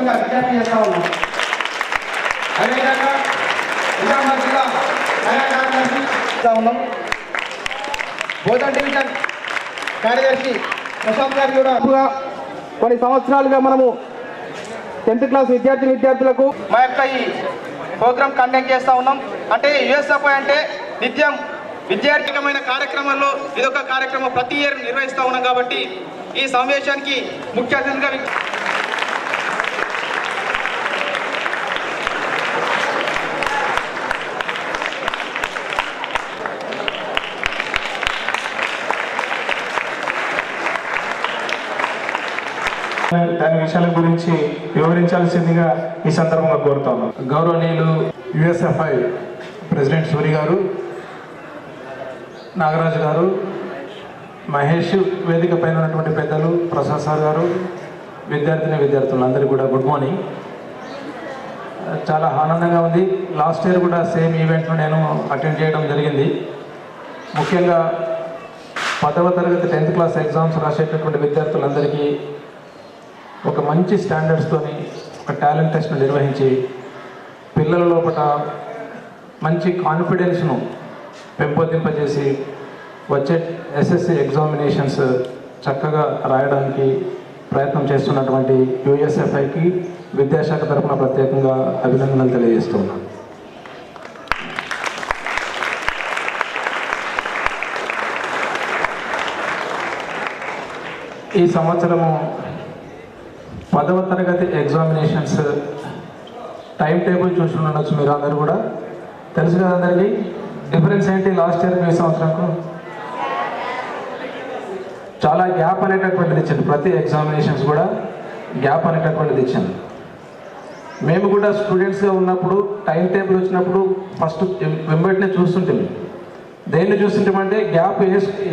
చేయవలసిందిగా విజ్ఞప్తి చేస్తా ఉన్నాం. అదేవిధంగా నిజామాబాద్ జిల్లా కార్యదర్శి ఉన్నాం. బోధన డివిజన్ కార్యదర్శి ప్రశాంత్ గారు కూడా కొన్ని సంవత్సరాలుగా మనము 10th క్లాస్ విద్యార్థులకు మా యొక్క ఈ ప్రోగ్రామ్ కండక్ట్ చేస్తూ ఉన్నాం. అంటే యుఎస్ఎఫ్ఐ అంటే నిత్యం విద్యార్థికమైన కార్యక్రమాల్లో ఇదొక కార్యక్రమం ప్రతి ఇయర్ నిర్వహిస్తూ ఉన్నాం. కాబట్టి ఈ సమావేశానికి ముఖ్య అతిథిగా దాని విషయాల గురించి వివరించాల్సిందిగా ఈ సందర్భంగా కోరుతాను. గౌరవనీయులు యుఎస్ఎఫ్ఐ ప్రెసిడెంట్ సూరి గారు, నాగరాజు గారు, మహేష్, వేదిక పైన ఉన్నటువంటి పెద్దలు, ప్రసాద్ సార్ గారు, విద్యార్థులందరికీ కూడా గుడ్ మార్నింగ్. చాలా ఆనందంగా ఉంది. లాస్ట్ ఇయర్ కూడా సేమ్ ఈవెంట్లో నేను అటెండ్ చేయడం జరిగింది. ముఖ్యంగా 10వ తరగతి 10th క్లాస్ ఎగ్జామ్స్ రాసేటటువంటి విద్యార్థులందరికీ ఒక మంచి స్టాండర్డ్స్తోని ఒక టాలెంట్ టెస్ట్ను నిర్వహించి పిల్లల లోపల మంచి కాన్ఫిడెన్స్ను పెంపొందింపజేసి వచ్చే ఎస్ఎస్సి ఎగ్జామినేషన్స్ చక్కగా రాయడానికి ప్రయత్నం చేస్తున్నటువంటి యుఎస్ఎఫ్ఐకి విద్యాశాఖ తరఫున ప్రత్యేకంగా అభినందనలు తెలియజేస్తున్నాను. ఈ సంవత్సరము 10వ తరగతి ఎగ్జామినేషన్స్ టైం టేబుల్ చూసి ఉండొచ్చు. మీరు అందరూ కూడా తెలుసు కదా అందరికీ. డిఫరెన్స్ ఏంటి లాస్ట్ ఇయర్ ఈ సంవత్సరంకు? చాలా గ్యాప్ అనేటటువంటిది ఇచ్చింది. ప్రతి ఎగ్జామినేషన్స్ కూడా గ్యాప్ అనేటటువంటిది ఇచ్చింది. మేము కూడా స్టూడెంట్స్గా ఉన్నప్పుడు టైం టేబుల్ వచ్చినప్పుడు ఫస్ట్ వెంబడినే చూస్తుంటాం. దేన్ని చూస్తుంటామంటే గ్యాప్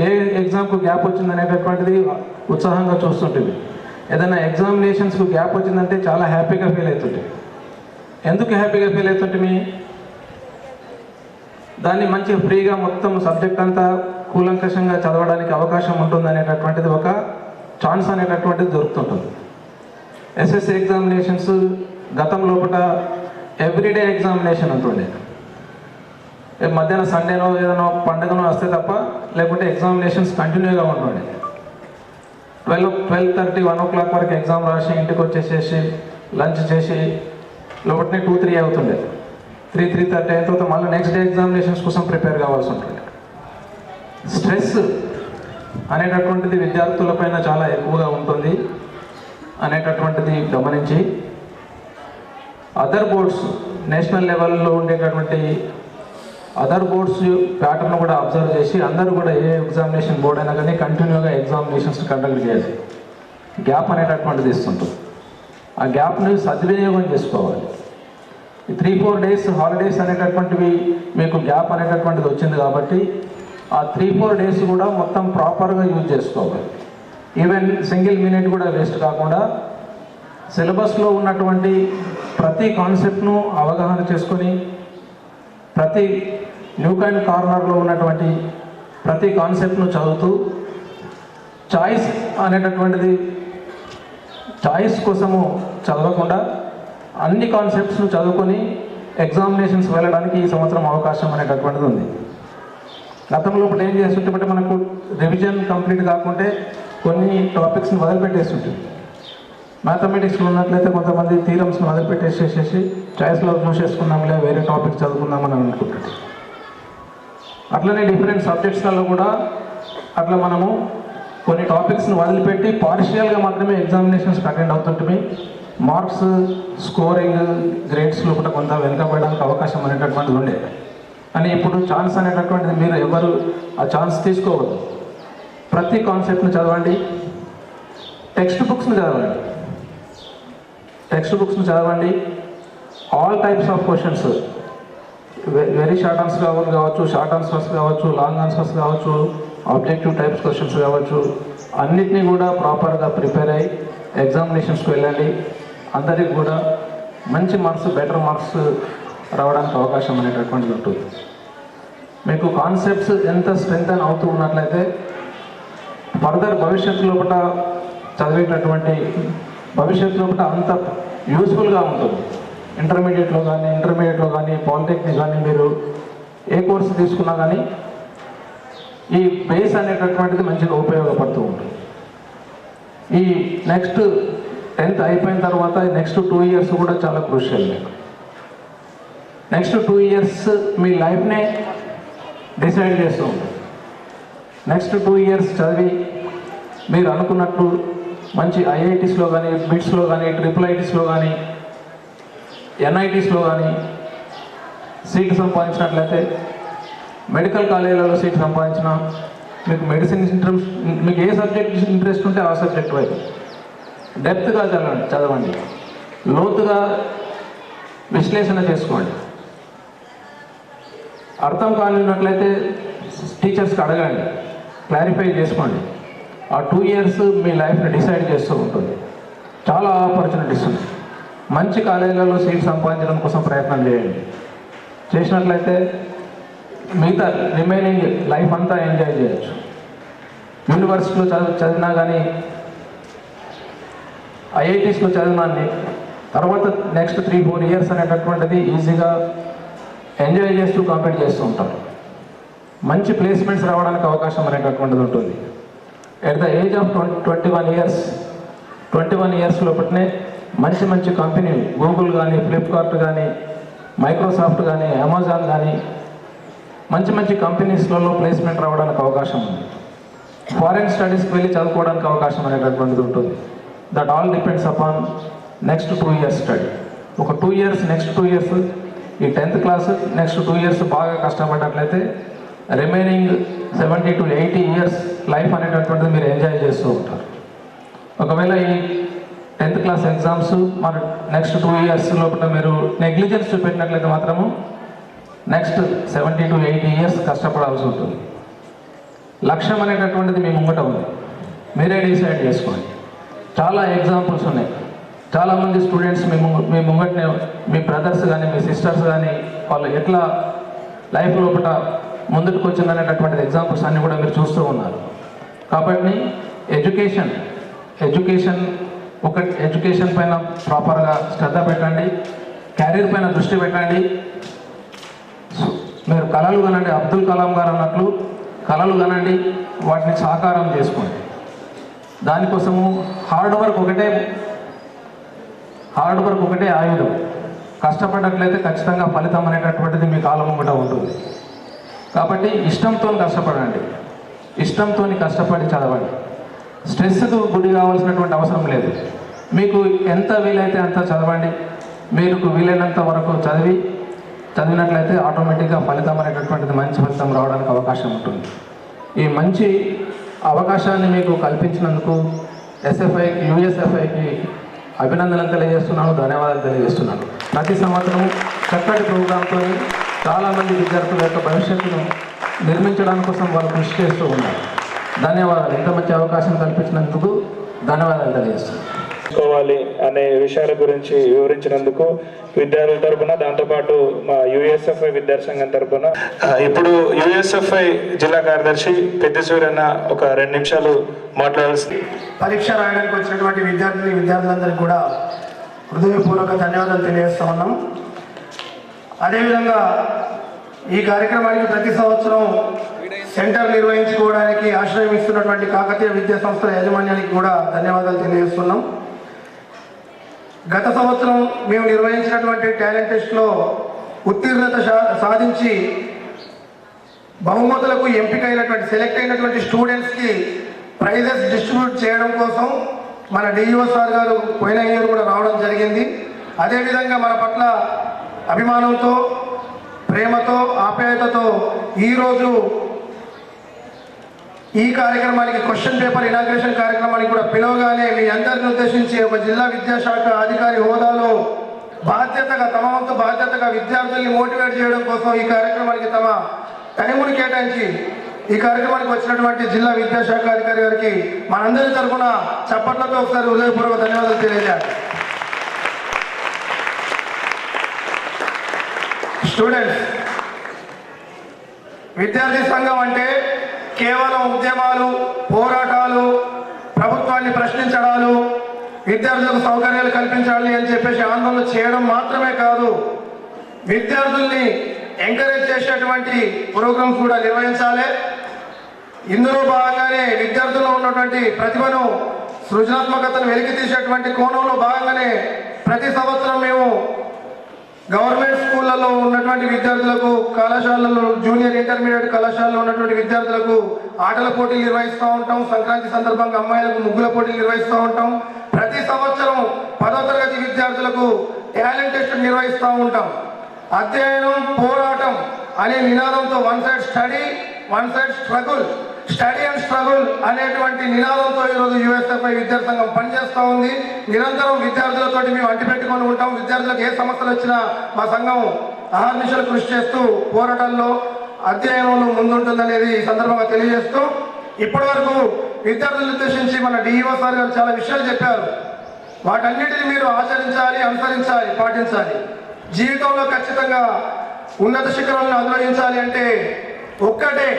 ఏ ఎగ్జామ్కు గ్యాప్ వచ్చింది అనేటటువంటిది ఉత్సాహంగా చూస్తుంటుంది. ఏదైనా ఎగ్జామినేషన్స్కు గ్యాప్ వచ్చిందంటే చాలా హ్యాపీగా ఫీల్ అవుతుంటే. ఎందుకు హ్యాపీగా ఫీల్ అవుతుంటే దాన్ని మంచి ఫ్రీగా మొత్తం సబ్జెక్ట్ అంతా కూలంకషంగా చదవడానికి అవకాశం ఉంటుంది అనేటటువంటిది ఒక ఛాన్స్ అనేటటువంటిది దొరుకుతుంటుంది. ఎస్ఎస్సి ఎగ్జామినేషన్స్ గతం లోపల ఎవ్రీడే ఎగ్జామినేషన్ ఉంటుండే. మధ్యాహ్నం సండేనో ఏదైనా పండుగనో వస్తే తప్ప లేకుంటే ఎగ్జామినేషన్స్ కంటిన్యూగా ఉంటుండే. 12:30, 1 o'clock వరకు ఎగ్జామ్ రాసి ఇంటికి వచ్చేసేసి లంచ్ చేసి లోపలనే 2-3 అవుతుండే. 3:30 అయిన తర్వాత మళ్ళీ నెక్స్ట్ డే ఎగ్జామినేషన్స్ కోసం ప్రిపేర్ కావాల్సి ఉంటుంది. స్ట్రెస్ అనేటటువంటిది విద్యార్థులపైన చాలా ఎక్కువగా ఉంటుంది అనేటటువంటిది గమనించి అదర్ బోర్డ్స్, నేషనల్ లెవెల్లో ఉండేటటువంటి అదర్ బోర్డ్స్ ప్యాటర్న్ కూడా అబ్జర్వ్ చేసి అందరూ కూడా ఏ ఎగ్జామినేషన్ బోర్డ్ అయినా కానీ కంటిన్యూగా ఎగ్జామినేషన్స్ కండక్ట్ చేయాలి. గ్యాప్ అనేటటువంటిది ఇస్తుంటుంది. ఆ గ్యాప్ని సద్వినియోగం చేసుకోవాలి. 3-4 days హాలిడేస్ అనేటటువంటివి మీకు గ్యాప్ అనేటటువంటిది వచ్చింది కాబట్టి ఆ 3-4 days కూడా మొత్తం ప్రాపర్గా యూజ్ చేసుకోవాలి. ఈవెన్ సింగిల్ మినిట్ కూడా వేస్ట్ కాకుండా సిలబస్లో ఉన్నటువంటి ప్రతి కాన్సెప్ట్ను అవగాహన చేసుకొని ప్రతి న్యూక్ అండ్ కార్నర్లో ఉన్నటువంటి ప్రతి కాన్సెప్ట్ను చదువుతూ చాయిస్ అనేటటువంటిది చాయిస్ కోసము చదవకుండా అన్ని కాన్సెప్ట్స్ను చదువుకొని ఎగ్జామినేషన్స్ వెళ్ళడానికి ఈ సంవత్సరం అవకాశం అనేటటువంటిది ఉంది. గతంలో ఇప్పుడు ఏం చేస్తుంటే మనకు రివిజన్ కంప్లీట్ కాకుంటే కొన్ని టాపిక్స్ని వదిలిపెట్టేస్తుంటుంది. మ్యాథమెటిక్స్లో ఉన్నట్లయితే కొంతమంది థీరమ్స్ని వదిలిపెట్టేసేసి చాయిస్లో చూసేసుకున్నాంలే వేరే టాపిక్ చదువుకుందామని అనుకుంటుంది. అట్లనే డిఫరెంట్ సబ్జెక్ట్స్లలో కూడా అట్లా మనము కొన్ని టాపిక్స్ని వదిలిపెట్టి పార్షియల్గా మాత్రమే ఎగ్జామినేషన్స్కి అటెండ్ అవుతుంటే మార్క్స్ స్కోరింగ్ గ్రేడ్స్లో కూడా కొంత వెనుకబడడానికి అవకాశం అనేటటువంటిది ఉండే. కానీ ఇప్పుడు ఛాన్స్ అనేటటువంటిది మీరు ఎవరు ఆ ఛాన్స్ తీసుకోవద్దు. ప్రతి కాన్సెప్ట్ని చదవండి, టెక్స్ట్ బుక్స్ని చదవండి, all types of questions, very short answer కావచ్చు, షార్ట్ ఆన్సర్స్ కావచ్చు, లాంగ్ ఆన్సర్స్ కావచ్చు, ఆబ్జెక్టివ్ టైప్స్ క్వశ్చన్స్ కావచ్చు, అన్నిటినీ కూడా ప్రాపర్గా ప్రిపేర్ అయ్యి ఎగ్జామినేషన్స్కి వెళ్ళండి. అందరికీ కూడా మంచి మార్క్స్, బెటర్ మార్క్స్ రావడానికి అవకాశం అనేటటువంటిది ఉంటుంది. మీకు కాన్సెప్ట్స్ ఎంత స్ట్రెంగ్తన్ అవుతూ ఉన్నట్లయితే ఫర్దర్ భవిష్యత్తు లోపల చదివేటటువంటి అంత యూస్ఫుల్గా ఉంటుంది. ఇంటర్మీడియట్లో కానీ పాలిటెక్నిక్ కానీ మీరు ఏ కోర్సు తీసుకున్నా కానీ ఈ బేస్ అనేటటువంటిది మంచిగా ఉపయోగపడుతూ ఉంటుంది. ఈ నెక్స్ట్ 10th అయిపోయిన తర్వాత నెక్స్ట్ 2 years కూడా చాలా క్రూషియల్. నెక్స్ట్ 2 years మీ లైఫ్నే డిసైడ్ చేస్తూ ఉంటుంది. నెక్స్ట్ 2 years చదివి మీరు అనుకున్నట్టు మంచి ఐఐటీస్లో కానీ, బిట్స్లో కానీ, IIITస్లో కానీ, NITస్లో కానీ సీట్ సంపాదించినట్లయితే, మెడికల్ కాలేజీలలో సీట్ సంపాదించిన, మీకు మెడిసిన్ ఇంట్రెస్ట్, మీకు ఏ సబ్జెక్ట్ ఇంట్రెస్ట్ ఉంటే ఆ సబ్జెక్ట్ వైపు డెప్త్గా చదవండి, లోతుగా విశ్లేషణ చేసుకోండి. అర్థం కానినట్లయితే టీచర్స్కి అడగండి, క్లారిఫై చేసుకోండి. ఆ 2 years మీ లైఫ్ని డిసైడ్ చేస్తూ ఉంటుంది. చాలా ఆపర్చునిటీస్ ఉన్నాయి. మంచి కాలేజీలలో సీట్ సంపాదించడం కోసం ప్రయత్నం చేయండి. చేసినట్లయితే మిగతా రిమైనింగ్ లైఫ్ అంతా ఎంజాయ్ చేయొచ్చు. యూనివర్సిటీలో చదివినా కానీ, ఐఐటీస్లో చదివినా తర్వాత నెక్స్ట్ 3-4 years అనేటటువంటిది ఈజీగా ఎంజాయ్ చేస్తూ కంప్లీట్ చేస్తూ ఉంటారు. మంచి ప్లేస్మెంట్స్ రావడానికి అవకాశం అనేటటువంటిది ఉంటుంది. At the age of 21 years లోపలనే మంచి కంపెనీ, గూగుల్ కానీ, ఫ్లిప్కార్ట్ కానీ, మైక్రోసాఫ్ట్ కానీ, అమెజాన్ కానీ మంచి కంపెనీస్లలో ప్లేస్మెంట్ రావడానికి అవకాశం ఉంది. ఫారెన్ స్టడీస్కి వెళ్ళి చదువుకోవడానికి అవకాశం అనేటటువంటిది ఉంటుంది. That all depends upon next 2 years study. ఒక 2 years, నెక్స్ట్ 2 years ఈ 10th క్లాస్, నెక్స్ట్ 2 years బాగా కష్టపడినట్లయితే రిమైనింగ్ 70 to 80 years లైఫ్ అనేటటువంటిది మీరు ఎంజాయ్ చేస్తూ ఉంటారు. ఒకవేళ ఈ 10th క్లాస్ ఎగ్జామ్స్ మన నెక్స్ట్ 2 years లోపల మీరు నెగ్లిజెన్స్ చూపెట్టినట్లయితే మాత్రము నెక్స్ట్ 70 to 80 years కష్టపడాల్సి ఉంటుంది. లక్ష్యం అనేటటువంటిది మీ ముంగట ఉంది, మీరే డిసైడ్ చేసుకోండి. చాలా ఎగ్జాంపుల్స్ ఉన్నాయి. చాలామంది స్టూడెంట్స్ మీ ముంగటనే, మీ బ్రదర్స్ కానీ, మీ సిస్టర్స్ కానీ వాళ్ళు ఎట్లా లైఫ్ లోపల ముందుకు వచ్చిందనేటటువంటి ఎగ్జాంపుల్స్ అన్నీ కూడా మీరు చూస్తూ ఉన్నారు. కాబట్టి ఎడ్యుకేషన్ పైన ప్రాపర్గా శ్రద్ధ పెట్టండి, క్యారియర్ పైన దృష్టి పెట్టండి. మీరు కళలు కనండి, అబ్దుల్ కలాం గారు అన్నట్లు కళలు కనండి, వాటిని సాకారం చేసుకోండి. దానికోసము హార్డ్ వర్క్ ఒకటే ఆయుధం. కష్టపడినట్లయితే ఖచ్చితంగా ఫలితం అనేటటువంటిది మీ కాలం ముంగట ఉంటుంది. కాబట్టి ఇష్టంతో కష్టపడండి, ఇష్టంతో కష్టపడి చదవండి. స్ట్రెస్కు గురి కావాల్సినటువంటి అవసరం లేదు. మీకు ఎంత వీలైతే అంత చదవండి. మీకు వీలైనంత వరకు చదివినట్లయితే ఆటోమేటిక్గా ఫలితం అనేటటువంటిది మంచి ఫలితం రావడానికి అవకాశం ఉంటుంది. ఈ మంచి అవకాశాన్ని మీకు కల్పించినందుకు యూఎస్ఎఫ్ఐకి అభినందనలు తెలియజేస్తున్నాను, ధన్యవాదాలు తెలియజేస్తున్నాను. ప్రతి సంవత్సరం చక్కటి ప్రోగ్రాంతో చాలామంది విద్యార్థుల యొక్క భవిష్యత్తును నిర్మించడానికి కోసం వాళ్ళు కృషి చేస్తూ ఉన్నారు. ధన్యవాదాలు. ఇంత మంచి అవకాశం కల్పించినందుకు ధన్యవాదాలు తెలియజేస్తున్నాను. కోవాలి అనే విషయాల గురించి వివరించినందుకు విద్యార్థుల తరపున, దాంతోపాటు మా యుఎస్ఎఫ్ఐ విద్యార్థి సంఘం తరపున ఇప్పుడు యుఎస్ఎఫ్ఐ జిల్లా కార్యదర్శి పెద్దసూరన్న ఒక 2 నిమిషాలు మాట్లాడాల్సింది. పరీక్ష రాయడానికి వచ్చినటువంటి విద్యార్థులందరికీ కూడా హృదయపూర్వక ధన్యవాదాలు తెలియజేస్తా ఉన్నాం. అదేవిధంగా ఈ కార్యక్రమానికి ప్రతి సంవత్సరం సెంటర్ నిర్వహించుకోవడానికి ఆశ్రయం ఇస్తున్నటువంటి కాకతీయ విద్యా సంస్థల యాజమాన్యానికి కూడా ధన్యవాదాలు తెలియజేస్తున్నాం. గత సంవత్సరం మేము నిర్వహించినటువంటి టాలెంట్ టెస్ట్లో ఉత్తీర్ణత సాధించి బహుమతులకు ఎంపికైనటువంటి సెలెక్ట్ అయినటువంటి స్టూడెంట్స్కి ప్రైజెస్ డిస్ట్రిబ్యూట్ చేయడం కోసం మన డిఈఓ సార్ గారు పోయిన ఇయర్ కూడా రావడం జరిగింది. అదేవిధంగా మన పట్ల అభిమానంతో, ప్రేమతో, ఆప్యాయతతో ఈరోజు ఈ కార్యక్రమానికి క్వశ్చన్ పేపర్ ఇనాగ్రేషన్ కార్యక్రమానికి కూడా పిలవగానే మీ అందరిని ఉద్దేశించి ఒక జిల్లా విద్యాశాఖ అధికారి హోదాలో తమ వంతు బాధ్యతగా విద్యార్థుల్ని మోటివేట్ చేయడం కోసం ఈ కార్యక్రమానికి తమ టైముని కేటాయించి ఈ కార్యక్రమానికి వచ్చినటువంటి జిల్లా విద్యాశాఖ అధికారి గారికి మనందరి తరఫున చప్పట్లతో ఒకసారి హృదయపూర్వక ధన్యవాదాలు తెలియజేయాలి. స్టూడెంట్స్, విద్యార్థి సంఘం అంటే కేవలం ఉద్యమాలు, పోరాటాలు, ప్రభుత్వాన్ని ప్రశ్నించడాలు, విద్యార్థులకు సౌకర్యాలు కల్పించాలి అని చెప్పేసి ఆందోళన చేయడం మాత్రమే కాదు, విద్యార్థుల్ని ఎంకరేజ్ చేసేటువంటి ప్రోగ్రామ్స్ కూడా నిర్వహించాలి. ఇందులో భాగంగానే విద్యార్థుల్లో ఉన్నటువంటి ప్రతిభను, సృజనాత్మకతను వెలికి తీసేటువంటి కోణంలో భాగంగానే ప్రతి సంవత్సరం మేము గవర్నమెంట్ స్కూళ్ళలో ఉన్నటువంటి విద్యార్థులకు, కళాశాలలో జూనియర్ ఇంటర్మీడియట్ కళాశాలలో ఉన్నటువంటి విద్యార్థులకు ఆటల పోటీలు నిర్వహిస్తూ ఉంటాం. సంక్రాంతి సందర్భంగా అమ్మాయిలకు ముగ్గుల పోటీలు నిర్వహిస్తూ ఉంటాం. ప్రతి సంవత్సరం 10వ తరగతి విద్యార్థులకు టాలెంట్ టెస్ట్ నిర్వహిస్తూ ఉంటాం. అధ్యయనం పోరాటం అనే నినాదంతో one side study, one side struggle, study and struggle అనేటువంటి నినాదంతో ఈరోజు యుఎస్ఎఫ్ఐ విద్యార్థి సంఘం పనిచేస్తూ ఉంది. నిరంతరం విద్యార్థులతో మేము అంటిపెట్టుకొని ఉంటాం. విద్యార్థులకు ఏ సమస్యలు వచ్చినా మా సంఘం అహర్నిశలు కృషి చేస్తూ పోరాటాల్లో, అధ్యయనంలో ముందుంటుందనేది ఈ సందర్భంగా తెలియజేస్తూ, ఇప్పటి వరకు విద్యార్థులను ఉద్దేశించి మన డిఈఓ సార్ గారు చాలా విషయాలు చెప్పారు. వాటన్నిటిని మీరు ఆచరించాలి, అనుసరించాలి, పాటించాలి. జీవితంలో ఖచ్చితంగా ఉన్నత శిఖరాలను అధిరోహించాలి అంటే ఒక్కటే,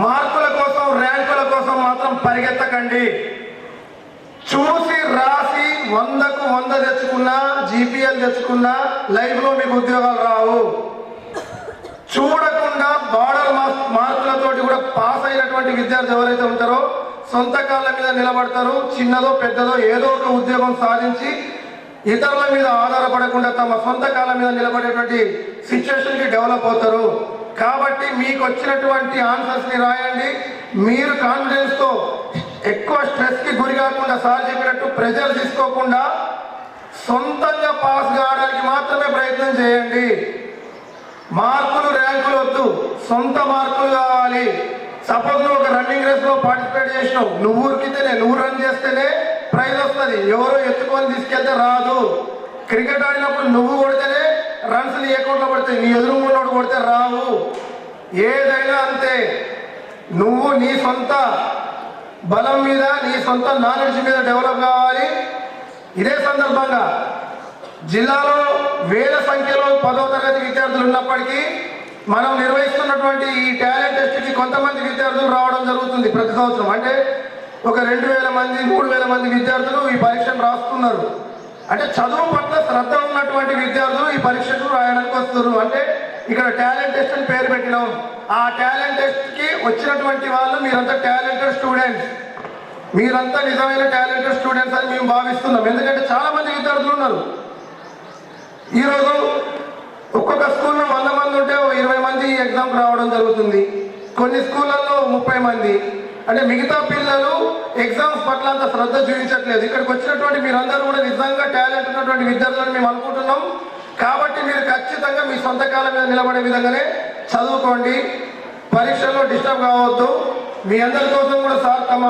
మార్కుల కోసం, ర్యాంకుల కోసం మాత్రం పరిగెత్తకండి. చూసి రాసి 100కు 100 తెచ్చుకున్నా, జీపీఎల్ తెచ్చుకున్నా లైఫ్లో మీకు ఉద్యోగాలు రావు. చూడకుండా బార్డర్ మార్కులతోటి కూడా పాస్ అయినటువంటి విద్యార్థి ఎవరైతే ఉంటారో సొంత కాళ్ళ మీద నిలబడతారు. చిన్నదో పెద్దదో ఏదో ఒక ఉద్యోగం సాధించి ఇతరుల మీద ఆధారపడకుండా తమ సొంత కాళ్ళ మీద నిలబడేటువంటి సిచ్యువేషన్కి డెవలప్ అవుతారు. కాబట్టి మీకు వచ్చినటువంటి ఆన్సర్స్ని రాయండి. మీరు కాన్ఫిడెన్స్తో, ఎక్కువ స్ట్రెస్కి గురి కాకుండా, సార్ చెప్పినట్టు ప్రెజర్ తీసుకోకుండా సొంతంగా పాస్ కావడానికి మాత్రమే ప్రయత్నం చేయండి. మార్కులు, ర్యాంకులు వద్దు, సొంత మార్కులు కావాలి. సపోజ్ నువ్వు ఒక రన్నింగ్ రేస్లో పార్టిసిపేట్ చేసినావు, నువ్వు ఉరికితేనే, నువ్వు రన్ చేస్తేనే ప్రైజ్ వస్తుంది. ఎవరో ఎత్తుకొని తీసుకెళ్తే రాదు. క్రికెట్ ఆడినప్పుడు నువ్వు కొడితేనే రన్స్ నీ అకౌంట్లో పడతాయి, నీ ఎదురుమున్నోడు కొడితే రావు. ఏదైనా అంతే, నువ్వు నీ సొంత బలం మీద, నీ సొంత నాలెడ్జ్ మీద డెవలప్ కావాలి. ఇదే సందర్భంగా జిల్లాలో వేల సంఖ్యలో 10వ తరగతి విద్యార్థులు ఉన్నప్పటికీ మనం నిర్వహిస్తున్నటువంటి ఈ టాలెంట్ టెస్ట్కి కొంతమంది విద్యార్థులు రావడం జరుగుతుంది ప్రతి సంవత్సరం. అంటే ఒక 2000 మంది, 3000 మంది విద్యార్థులు ఈ పరీక్షను రాస్తున్నారు. అంటే చదువు పట్ల శ్రద్ధ ఉన్నటువంటి విద్యార్థులు ఈ పరీక్షకు రాయడానికి వస్తున్నారు. అంటే ఇక్కడ టాలెంట్ టెస్ట్ అని పేరు పెట్టినాం. ఆ టాలెంట్ టెస్ట్కి వచ్చినటువంటి వాళ్ళు మీరంతా టాలెంటెడ్ స్టూడెంట్స్, మీరంతా నిజమైన టాలెంటెడ్ స్టూడెంట్స్ అని మేము భావిస్తున్నాం. ఎందుకంటే చాలా మంది విద్యార్థులు ఉన్నారు. ఈరోజు ఒక్కొక్క స్కూల్లో 100 మంది ఉంటే 20 మంది ఈ ఎగ్జామ్కి రావడం జరుగుతుంది. కొన్ని స్కూళ్ళల్లో 30 మంది. అంటే మిగతా పిల్లలు ఎగ్జామ్స్ పట్ల అంత శ్రద్ధ చూపించట్లేదు. ఇక్కడికి వచ్చినటువంటి మీరందరూ కూడా నిజంగా టాలెంట్ ఉన్నటువంటి విద్యార్థులను మేము అనుకుంటున్నాం. కాబట్టి మీరు ఖచ్చితంగా మీ సొంత కాళ్ళ మీద నిలబడే విధంగానే చదువుకోండి. పరీక్షల్లో డిస్టర్బ్ కావద్దు. మీ అందరి కోసం కూడా సార్ తమ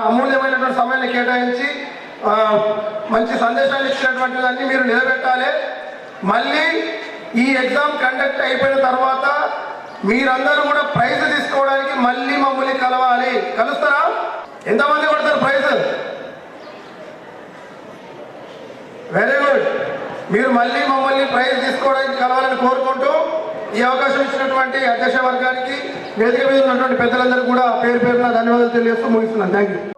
అమూల్యమైనటువంటి సమయాన్ని కేటాయించి మంచి సందేశాన్ని ఇచ్చినటువంటివన్నీ మీరు నిలబెట్టాలి. మళ్ళీ ఈ ఎగ్జామ్ కండక్ట్ అయిపోయిన తర్వాత మీరందరూ కూడా ప్రైజ్ తీసుకోవడానికి మళ్ళీ మమ్మల్ని కలవాలి. కలుస్తారా? ఎంతమంది పడతారు ప్రైజ్? Very good. మీరు మళ్ళీ మమ్మల్ని ప్రైజ్ తీసుకోవడానికి కలవాలని కోరుకుంటూ ఈ అవకాశం ఇచ్చినటువంటి అధ్యక్ష వర్గానికి, వేదిక మీద ఉన్నటువంటి పెద్దలందరూ కూడా పేరు పేరున ధన్యవాదాలు తెలియజేస్తూ ముగిస్తున్నాను. Thank you.